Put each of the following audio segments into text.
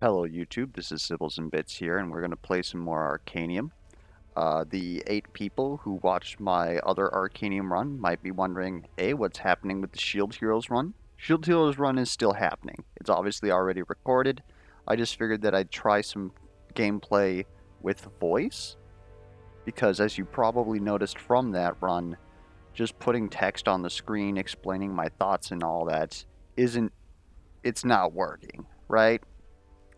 Hello YouTube, this is Sibbles and Bits here, and we're going to play some more Arcanium. The 8 people who watched my other Arcanium run might be wondering, A, what's happening with the Shield Heroes run? Shield Heroes run is still happening. It's obviously already recorded. I just figured that I'd try some gameplay with voice, because as you probably noticed from that run, just putting text on the screen explaining my thoughts and all that it's not working, right?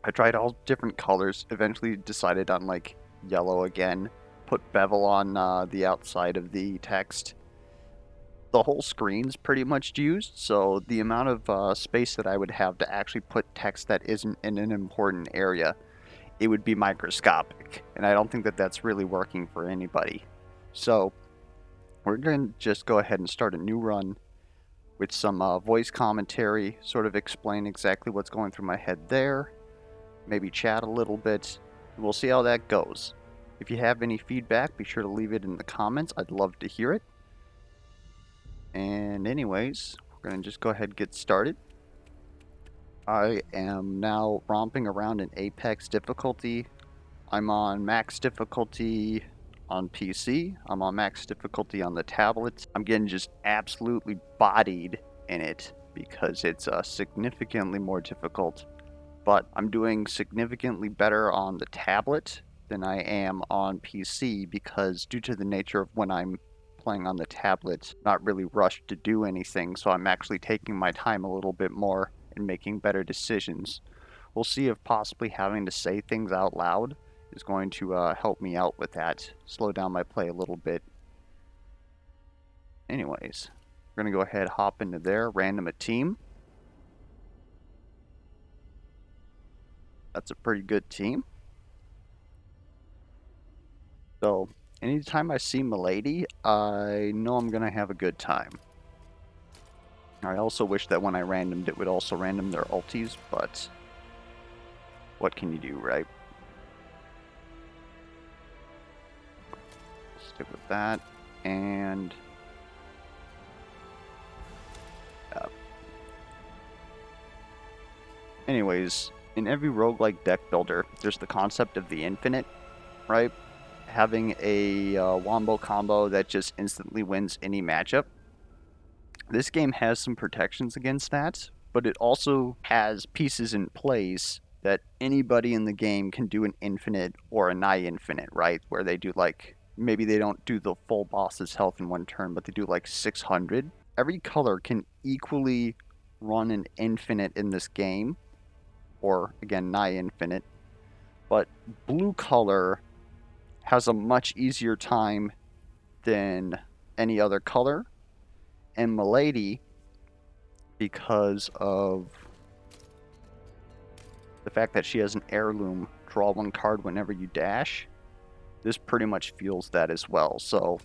I tried all different colors, eventually decided on like yellow again, put bevel on the outside of the text. The whole screen's pretty much used, so the amount of space that I would have to actually put text that isn't in an important area, it would be microscopic, and I don't think that that's really working for anybody. So we're going to just go ahead and start a new run with some voice commentary, sort of explain exactly what's going through my head there. Maybe chat a little bit, and we'll see how that goes. If you have any feedback, be sure to leave it in the comments. I'd love to hear it. And anyways, we're going to just go ahead and get started. I am now romping around in Apex difficulty. I'm on max difficulty on PC. I'm on max difficulty on the tablet. I'm getting just absolutely bodied in it because it's significantly more difficult. But I'm doing significantly better on the tablet than I am on PC because due to the nature of when I'm playing on the tablet, not really rushed to do anything, so I'm actually taking my time a little bit more and making better decisions. We'll see if possibly having to say things out loud is going to help me out with that, slow down my play a little bit. Anyways, we're going to go ahead, hop into there, random a team. That's a pretty good team. So, anytime I see Milady, I know I'm going to have a good time. I also wish that when I randomed, it would also random their ultis, but what can you do, right? Stick with that, and anyways, in every roguelike deck builder, there's the concept of the infinite, right? Having a wombo combo that just instantly wins any matchup. This game has some protections against that, but it also has pieces in place that anybody in the game can do an infinite or a nigh infinite, right? Where they do like, maybe they don't do the full boss's health in one turn, but they do like 600. Every color can equally run an infinite in this game, or again, nigh infinite, but blue color has a much easier time than any other color. And Milady, because of the fact that she has an heirloom, draw one card whenever you dash, this pretty much fuels that as well. So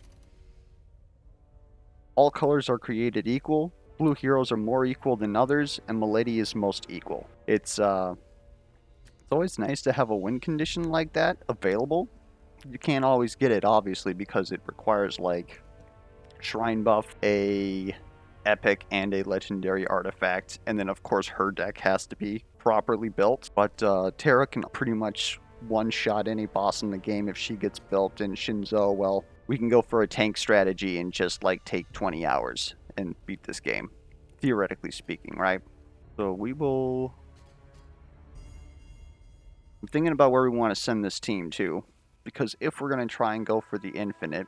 all colors are created equal. Blue heroes are more equal than others, and Milady is most equal. It's always nice to have a win condition like that available. You can't always get it, obviously, because it requires like shrine buff, a epic, and a legendary artifact, and then of course her deck has to be properly built. But Tara can pretty much one-shot any boss in the game if she gets built, and Shinzo, well, we can go for a tank strategy and just like take 20 hours and beat this game, theoretically speaking, right? So we will... I'm thinking about where we want to send this team to, because if we're going to try and go for the infinite,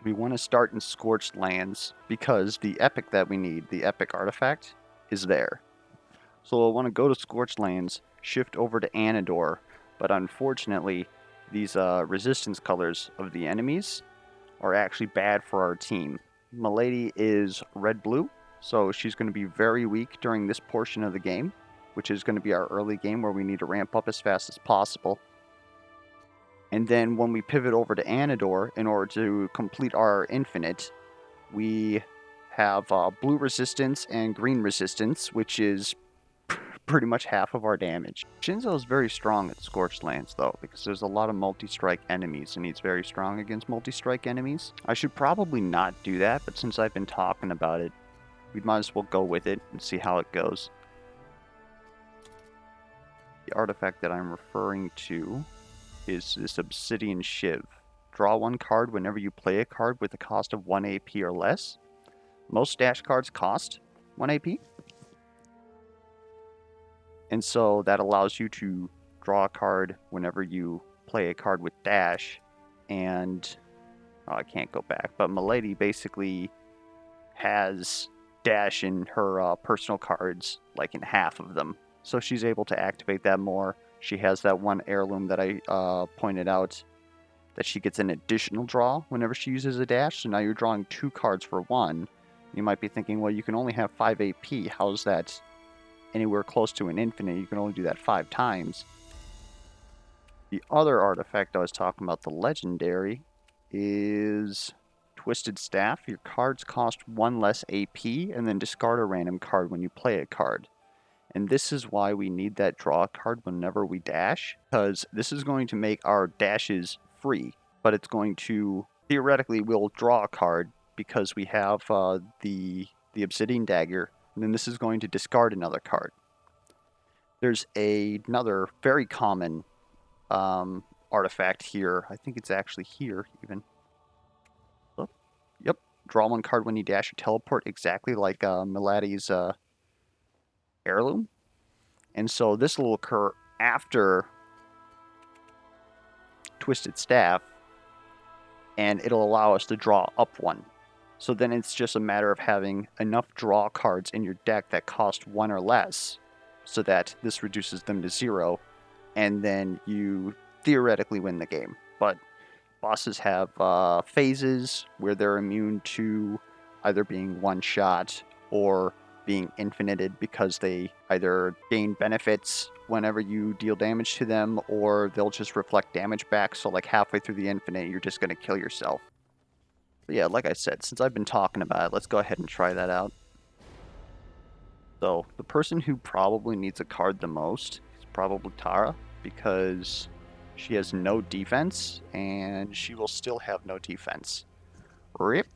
we want to start in Scorched Lands because the epic that we need, the epic artifact, is there. So we'll want to go to Scorched Lands, shift over to Anador, but unfortunately, these resistance colors of the enemies are actually bad for our team. Milady is red-blue, so she's going to be very weak during this portion of the game, which is going to be our early game where we need to ramp up as fast as possible. And then when we pivot over to Anador, in order to complete our infinite, we have blue resistance and green resistance, which is pretty much half of our damage. Shinzo is very strong at Scorched Lands, though, because there's a lot of multi-strike enemies, and he's very strong against multi-strike enemies. I should probably not do that, but since I've been talking about it, we might as well go with it and see how it goes. The artifact that I'm referring to is this Obsidian Shiv. Draw one card whenever you play a card with a cost of 1 AP or less. Most dash cards cost 1 AP. And so that allows you to draw a card whenever you play a card with dash. And I can't go back, but Milady basically has dash in her personal cards, like in half of them. So she's able to activate that more. She has that one heirloom that I pointed out, that she gets an additional draw whenever she uses a dash. So now you're drawing 2 cards for 1. You might be thinking, well, you can only have 5 AP. How's that anywhere close to an infinite? You can only do that 5 times. The other artifact I was talking about, the legendary, is Twisted Staff. Your cards cost 1 less AP, and then discard a random card when you play a card. And this is why we need that draw card whenever we dash, because this is going to make our dashes free, but it's going to, theoretically, we'll draw a card because we have the Obsidian Dagger, and then this is going to discard another card. There's another very common artifact here. I think it's actually here, even. Oh, yep. Draw 1 card when you dash or teleport, exactly like Milady's heirloom. And so this will occur after Twisted Staff, and it'll allow us to draw up 1. So then it's just a matter of having enough draw cards in your deck that cost 1 or less, so that this reduces them to 0, and then you theoretically win the game. But bosses have phases where they're immune to either being one-shot or being infinited because they either gain benefits whenever you deal damage to them, or they'll just reflect damage back, so like halfway through the infinite, you're just going to kill yourself. But yeah, like I said, since I've been talking about it, let's go ahead and try that out. So, the person who probably needs a card the most is probably Tara, because she has no defense, and she will still have no defense. Rip.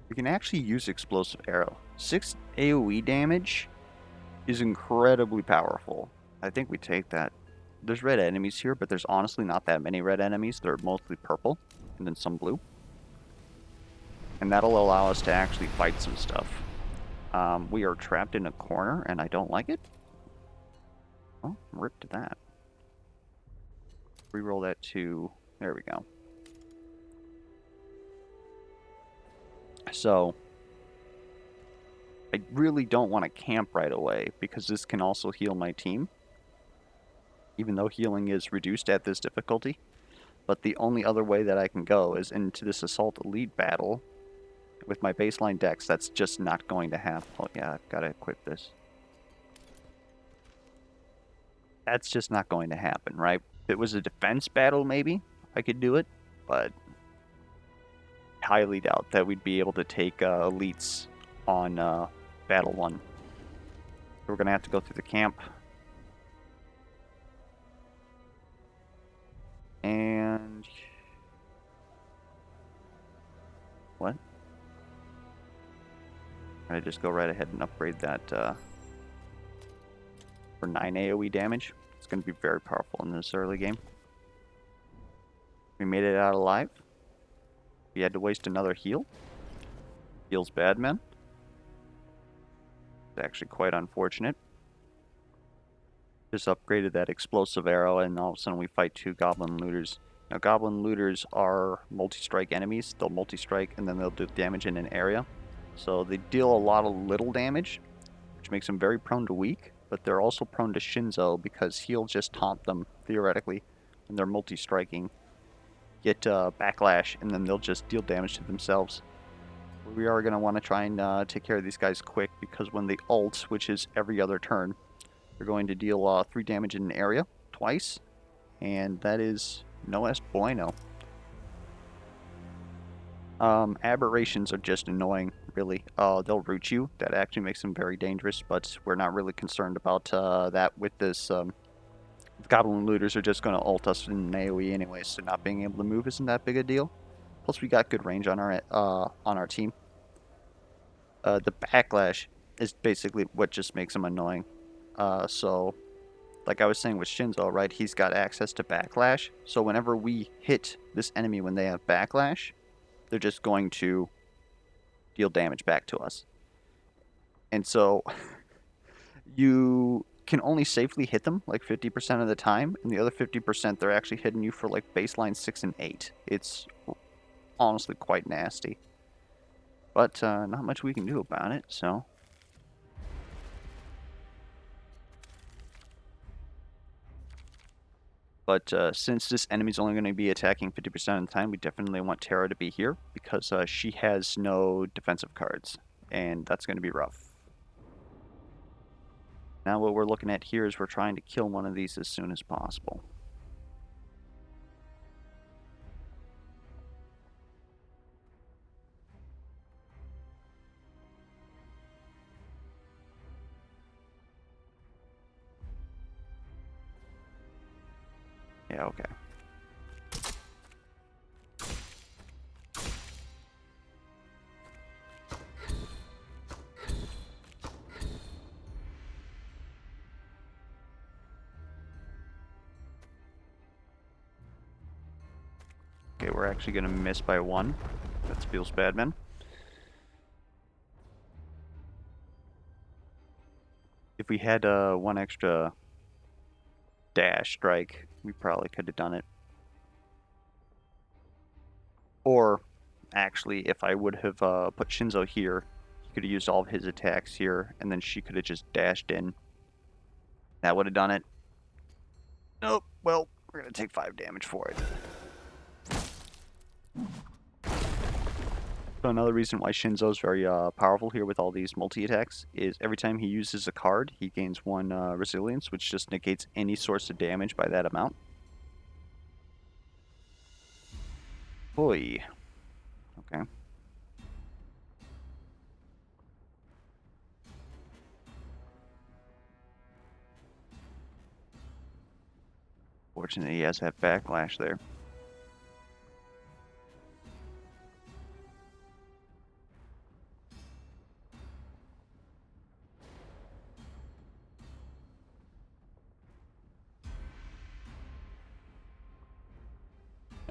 We can actually use Explosive Arrow. 6 AoE damage is incredibly powerful. I think we take that. There's red enemies here, but there's honestly not that many red enemies. They're mostly purple, and then some blue. And that'll allow us to actually fight some stuff. We are trapped in a corner, and I don't like it. Oh, rip to that. Reroll that to... There we go. So, I really don't want to camp right away, because this can also heal my team, even though healing is reduced at this difficulty. But the only other way that I can go is into this Assault Elite battle with my baseline decks. That's just not going to happen. Oh yeah, I've got to equip this. That's just not going to happen, right? If it was a defense battle, maybe I could do it, but highly doubt that we'd be able to take elites on Battle 1. So we're going to have to go through the camp. And... What? I just go right ahead and upgrade that for 9 AoE damage. It's going to be very powerful in this early game. We made it out alive. We had to waste another heal. Feels bad, man. It's actually quite unfortunate. Just upgraded that explosive arrow, and all of a sudden we fight 2 Goblin Looters. Now, Goblin Looters are multi-strike enemies. They'll multi-strike, and then they'll do damage in an area. So they deal a lot of little damage, which makes them very prone to weak, but they're also prone to Shinzo, because he'll just taunt them, theoretically, when they're multi-striking. Get backlash, and then they'll just deal damage to themselves. We are going to want to try and take care of these guys quick, because when they ult, which is every other turn, they're going to deal 3 damage in an area, twice, and that is no es bueno. Aberrations are just annoying, really. They'll root you. That actually makes them very dangerous, but we're not really concerned about that with this. Goblin Looters are just going to ult us in AoE anyway, so not being able to move isn't that big a deal. Plus, we got good range on our team. The backlash is basically what just makes them annoying. So, like I was saying with Shinzo, right, he's got access to backlash. So whenever we hit this enemy when they have backlash, they're just going to deal damage back to us. And so you can only safely hit them like 50% of the time, and the other 50% they're actually hitting you for like baseline 6 and 8. It's honestly quite nasty. But not much we can do about it, so. But since this enemy's only going to be attacking 50% of the time, we definitely want Tara to be here because she has no defensive cards, and that's going to be rough. Now what we're looking at here is we're trying to kill one of these as soon as possible. Yeah, okay. Okay, we're actually going to miss by 1. That feels bad, man. If we had 1 extra dash strike, we probably could have done it. Or, actually, if I would have put Shinzo here, he could have used all of his attacks here, and then she could have just dashed in. That would have done it. Nope, well, we're going to take 5 damage for it. So another reason why Shinzo's very powerful here with all these multi-attacks is every time he uses a card, he gains 1 resilience, which just negates any source of damage by that amount. Boy. Okay. Fortunately, he has that backlash there.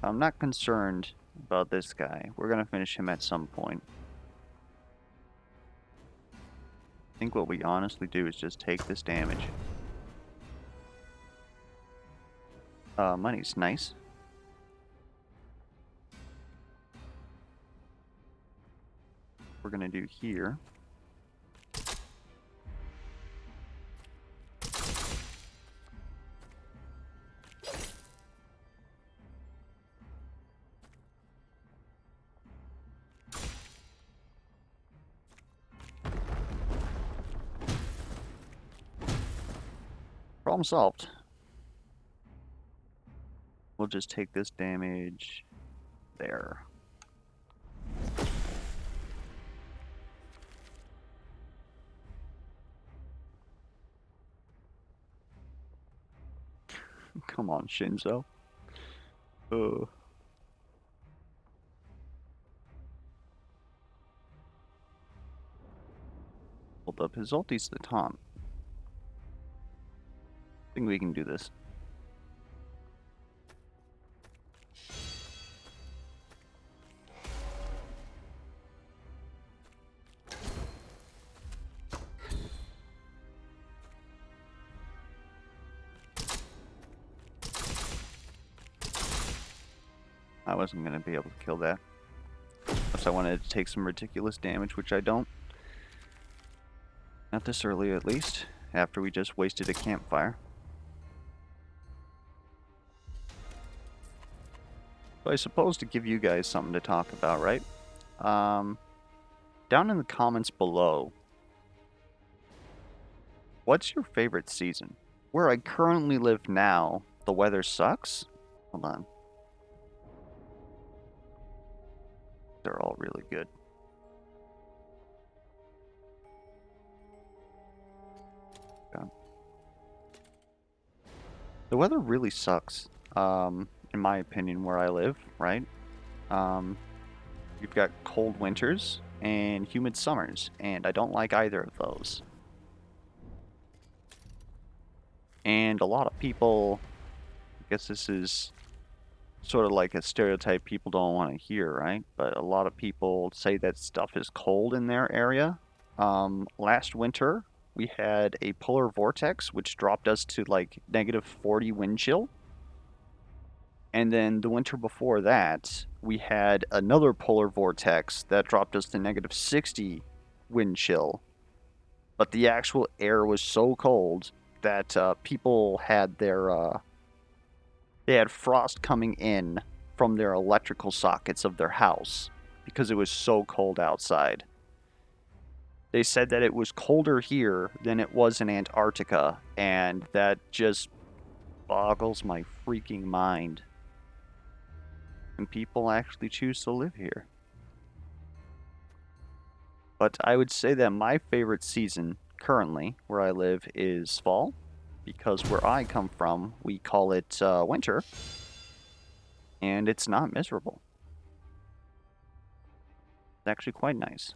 I'm not concerned about this guy. We're going to finish him at some point. I think what we honestly do is just take this damage. Money's nice. We're going to do here. Problem solved. We'll just take this damage there. Come on, Shinzo. Ugh. Hold up, his ulti's the taunt. I think we can do this. I wasn't going to be able to kill that. Unless I wanted to take some ridiculous damage, which I don't. Not this early, at least. After we just wasted a campfire. So I suppose to give you guys something to talk about, right? Down in the comments below, what's your favorite season? Where I currently live now, the weather sucks. Hold on. They're all really good. Yeah. The weather really sucks, in my opinion, where I live, right? You've got cold winters and humid summers, and I don't like either of those. And a lot of people, I guess this is sort of like a stereotype people don't want to hear, right? But a lot of people say that stuff is cold in their area. Last winter, we had a polar vortex, which dropped us to like -40 wind chill. And then the winter before that, we had another polar vortex that dropped us to -60 wind chill. But the actual air was so cold that people had they had frost coming in from their electrical sockets of their house because it was so cold outside. They said that it was colder here than it was in Antarctica, and that just boggles my freaking mind. And people actually choose to live here. But I would say that my favorite season currently, where I live, is fall. Because where I come from, we call it winter, and it's not miserable. It's actually quite nice.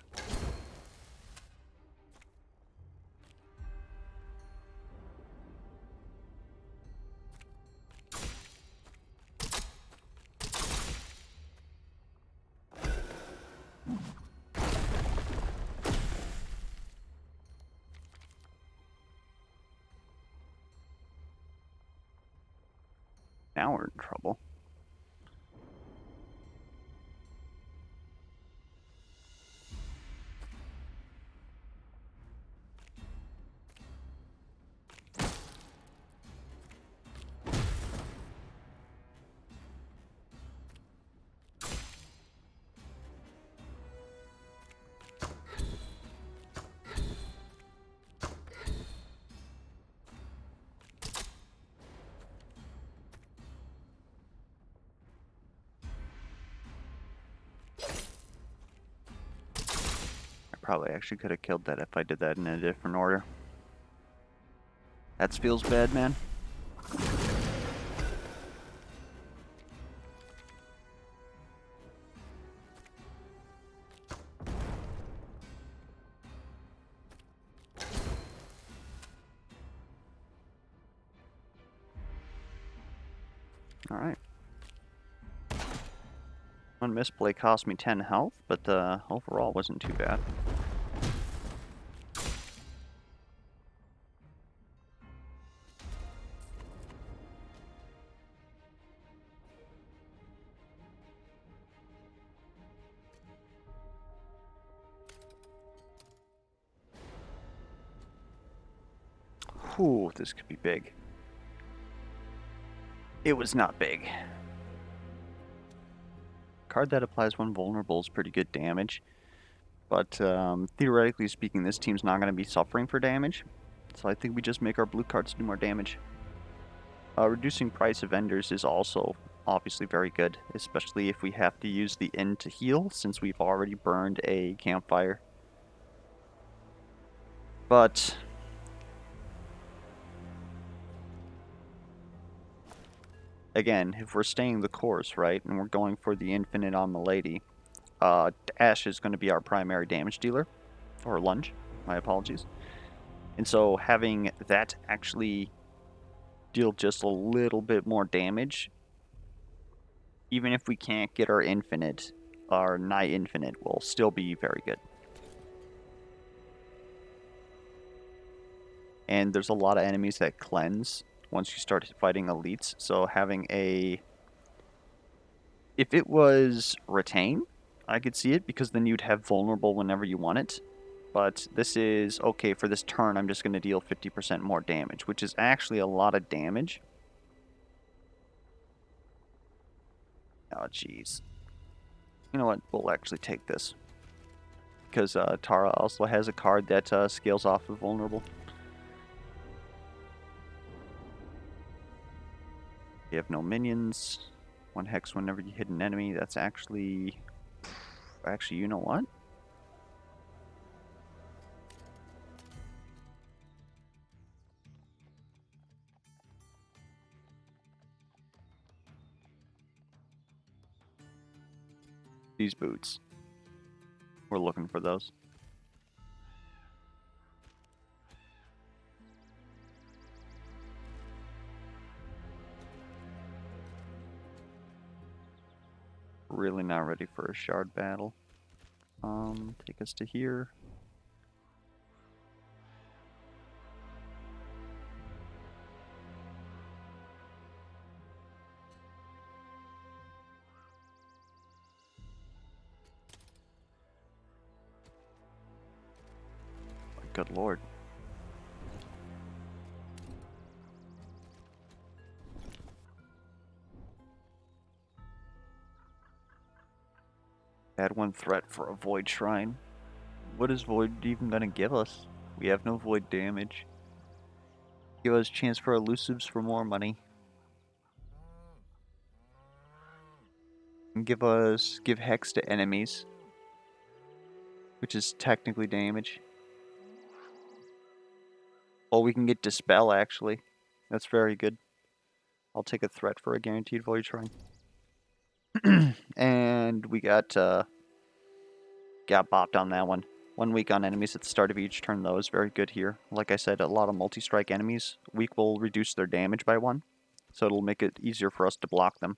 Now we're in trouble. I probably actually could have killed that if I did that in a different order. That feels bad, man. Alright. One misplay cost me 10 health, but overall wasn't too bad. Whew, this could be big. It was not big. Card that applies when vulnerable is pretty good damage. But theoretically speaking, this team's not going to be suffering for damage. So I think we just make our blue cards do more damage. Reducing price of vendors is also obviously very good, especially if we have to use the inn to heal, since we've already burned a campfire. But again, if we're staying the course, right, and we're going for the infinite on the lady, Ash is going to be our primary damage dealer, or lunge, my apologies. And so having that actually deal just a little bit more damage, even if we can't get our infinite, our nigh infinite will still be very good. And there's a lot of enemies that cleanse once you start fighting elites, so having a... If it was retain, I could see it, because then you'd have vulnerable whenever you want it. But this is, okay, for this turn, I'm just going to deal 50% more damage, which is actually a lot of damage. Oh, jeez. You know what? We'll actually take this. Because Tara also has a card that scales off of vulnerable. You have no minions. 1 hex whenever you hit an enemy. That's actually... Actually, you know what? These boots. We're looking for those. really not ready for a shard battle. Take us to here. Good lord. Add 1 threat for a void shrine. What is void even gonna give us? We have no void damage. Give us chance for elusives for more money. And give hex to enemies, which is technically damage. Oh, we can get dispel actually. That's very good. I'll take a threat for a guaranteed void shrine. And we got bopped on that one. 1 week on enemies at the start of each turn though is very good here. Like I said, a lot of multi-strike enemies. Weak will reduce their damage by 1. So it'll make it easier for us to block them.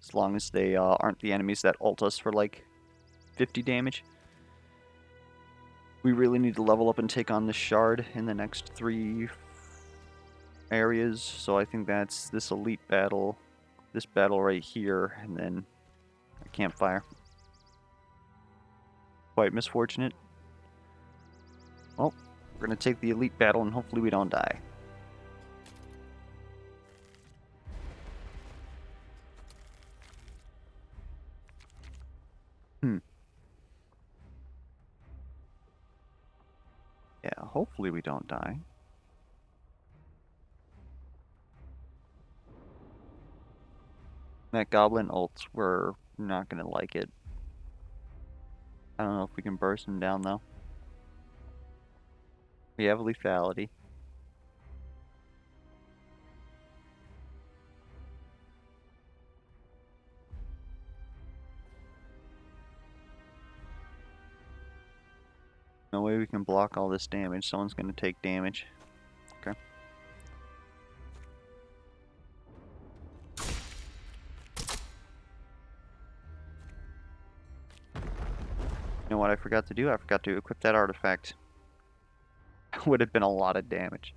As long as they aren't the enemies that ult us for like 50 damage. We really need to level up and take on this shard in the next 3 areas. So I think that's this elite battle, this battle right here, and then a campfire. Quite misfortunate. Well, we're going to take the elite battle and hopefully we don't die. Yeah, hopefully we don't die. That goblin ult, we're not going to like it. I don't know if we can burst him down though. We have lethality. No way we can block all this damage. Someone's going to take damage. Okay. You know what I forgot to do? I forgot to equip that artifact. Would have been a lot of damage.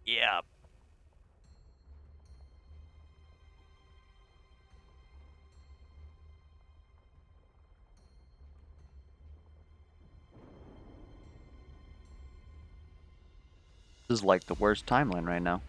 Yeah. This is like the worst timeline right now.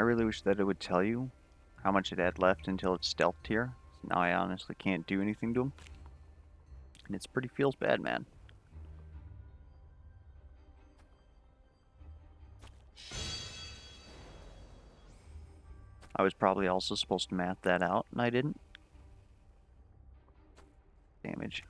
I really wish that it would tell you how much it had left until its stealth tier. So now I honestly can't do anything to him. And it's pretty feels bad, man. I was probably also supposed to math that out, and I didn't. Damage.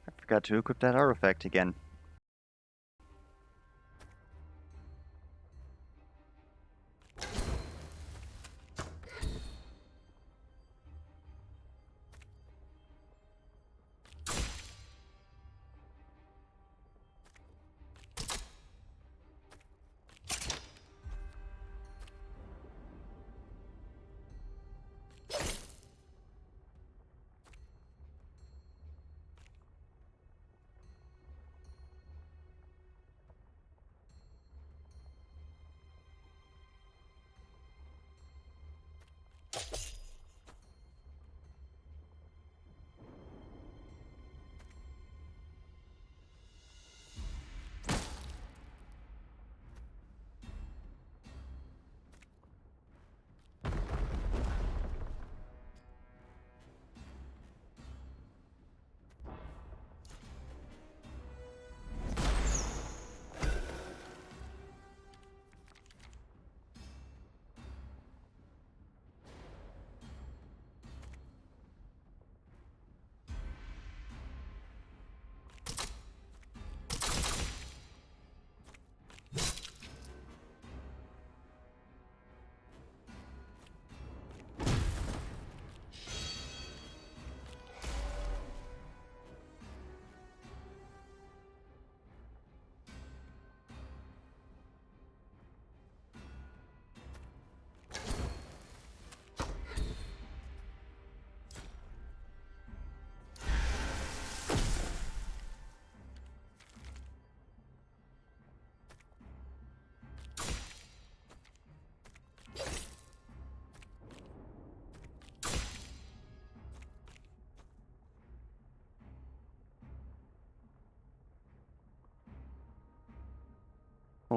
I forgot to equip that artifact again.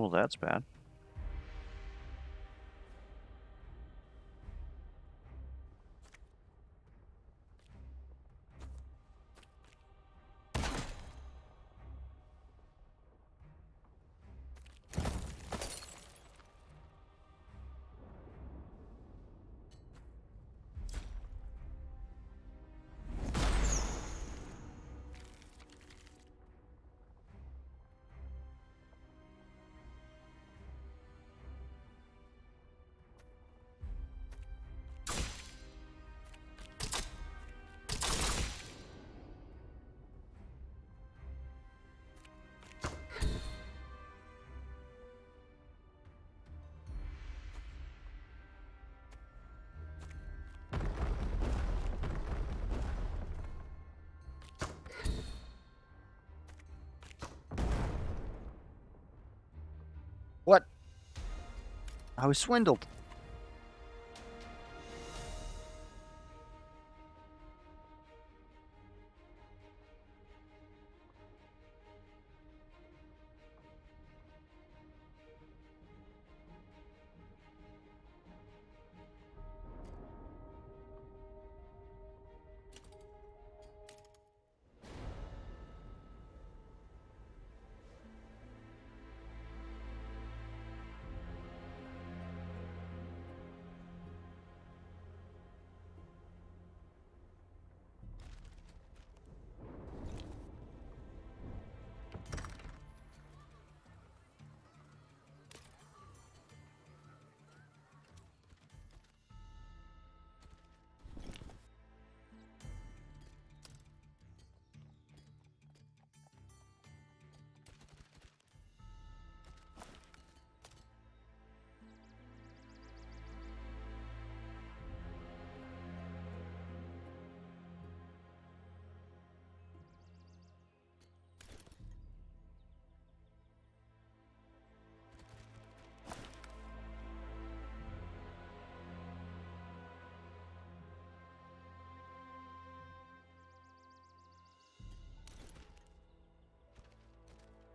Well, that's bad. What? I was swindled.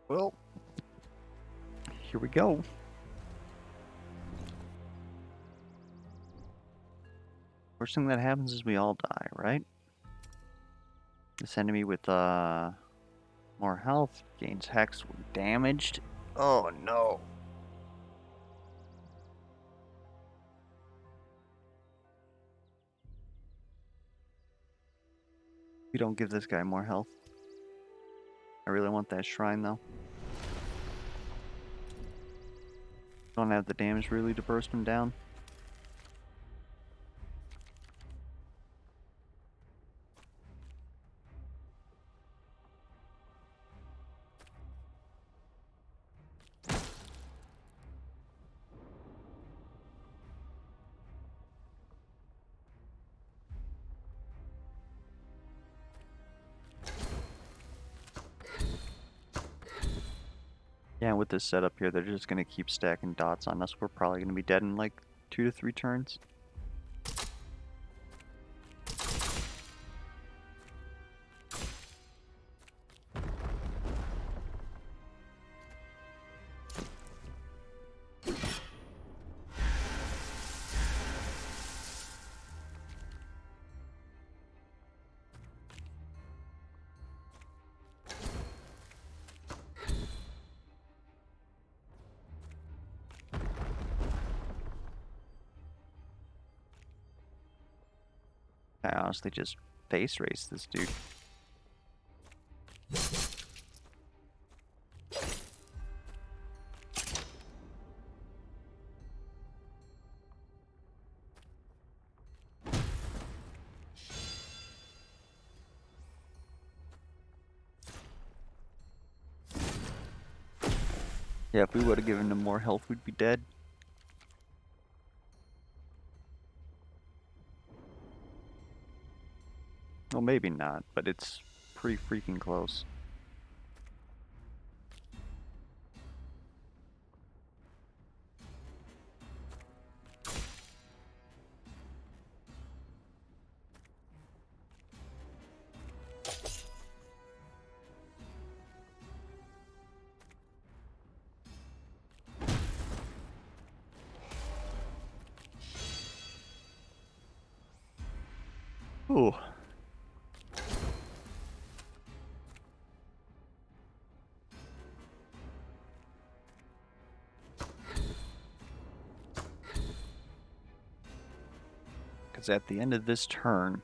Well, here we go. First thing that happens is we all die, right? This enemy with more health gains hex when damaged. Oh no. We don't give this guy more health. I really want that shrine though. Don't have the damage really to burst him down. Yeah, with this setup here, they're just gonna keep stacking dots on us. We're probably gonna be dead in like 2 to 3 turns. I honestly just face race this dude. Yeah, if we would have given him more health, we'd be dead. Well, maybe not, but it's pretty freaking close. Ooh. Because at the end of this turn,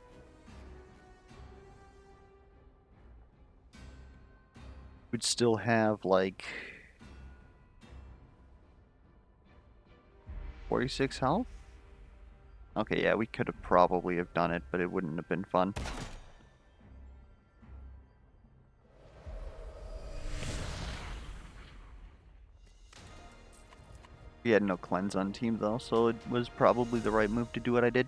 we'd still have like 46 health? Okay, yeah, we could have probably have done it, but it wouldn't have been fun. We had no cleanse on team though, so it was probably the right move to do what I did.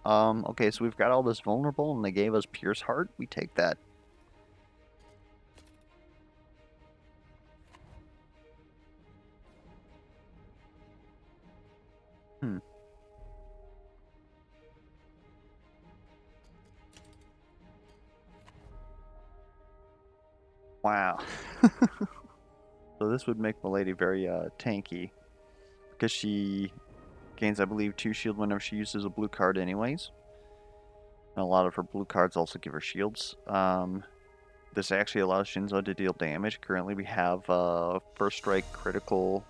Okay, so we've got all this vulnerable and they gave us Pierce Heart. We take that. Hmm. Wow. So this would make Milady very tanky because she gains, I believe, 2 shield whenever she uses a blue card anyways. And a lot of her blue cards also give her shields. This actually allows Shinzo to deal damage. Currently we have first strike critical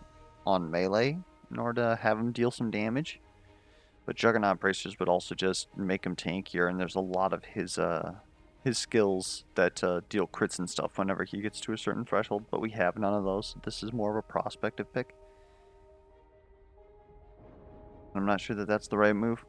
on melee in order to have him deal some damage. But Juggernaut Bracers would also just make him tankier, and there's a lot of his skills that deal crits and stuff whenever he gets to a certain threshold, but we have none of those. This is more of a prospective pick. I'm not sure that that's the right move.